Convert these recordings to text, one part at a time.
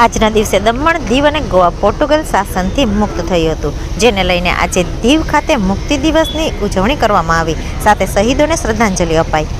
આજના દિવસે દમણ, દીવ અને ગોવા પોર્ટુગલ શાસનથી મુક્ત થયું હતું, જેને લઈને આજે દીવ ખાતે મુક્તિ દિવસની ઉજવણી કરવામાં આવી, સાથે શહીદોને શ્રદ્ધાંજલિ અપાઈ.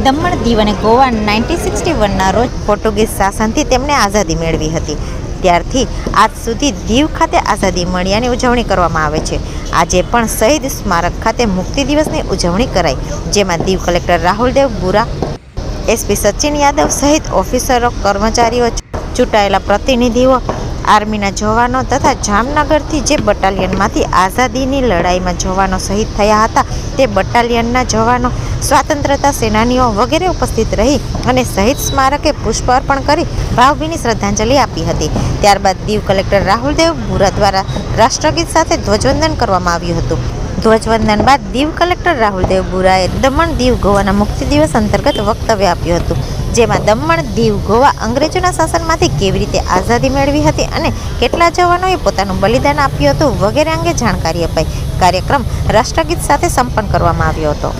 દમણ, દીવ અને ગોવા 1961ના રોજ પોર્ટુગીઝ શાસનથી તેમને આઝાદી મેળવી હતી. ત્યારથી આજ સુધી દીવ ખાતે આઝાદી મળ્યાની ઉજવણી કરવામાં આવે છે. આજે પણ શહીદ સ્મારક ખાતે મુક્તિ દિવસની ઉજવણી કરાઈ, જેમાં દીવ કલેક્ટર રાહુલદેવ બુરા, એસપી સચિન યાદવ સહિત ઓફિસરો, કર્મચારીઓ, ચૂંટાયેલા પ્રતિનિધિઓ, આર્મીના જવાનો તથા જામનગરથી જે બટાલિયનમાંથી આઝાદીની લડાઈમાં જવાનો શહીદ થયા હતા તે બટાલિયનના જવાનો, સ્વાતંત્રતા સેનાનીઓ વગેરે ઉપસ્થિત રહી અને શહીદ સ્મારકે પુષ્પ અર્પણ કરી ભાવભીની શ્રદ્ધાંજલિ આપી હતી. ત્યારબાદ દીવ કલેક્ટર રાહુલદેવ બુરા દ્વારા રાષ્ટ્રગીત સાથે ધ્વજવંદન કરવામાં આવ્યું હતું. ધ્વજવંદન બાદ દીવ કલેક્ટર રાહુલદેવ બુરાએ દમણ, દીવ, ગોવાના મુક્તિ દિવસ અંતર્ગત વક્તવ્ય આપ્યું હતું, જેમાં દમણ, દીવ, ગોવા અંગ્રેજોના શાસનમાંથી કેવી રીતે આઝાદી મેળવી હતી અને કેટલા જવાનોએ પોતાનું બલિદાન આપ્યું હતું વગેરે અંગે જાણકારી અપાઈ. કાર્યક્રમ રાષ્ટ્રગીત સાથે સંપન્ન કરવામાં આવ્યો હતો.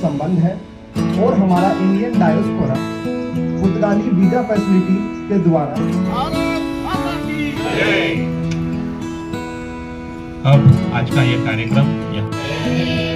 संबंध है और हमारा इंडियन डायोस्पोरा पुर्तगाली वीजा फैसिलिटी के द्वारा अब आज का ये कार्यक्रम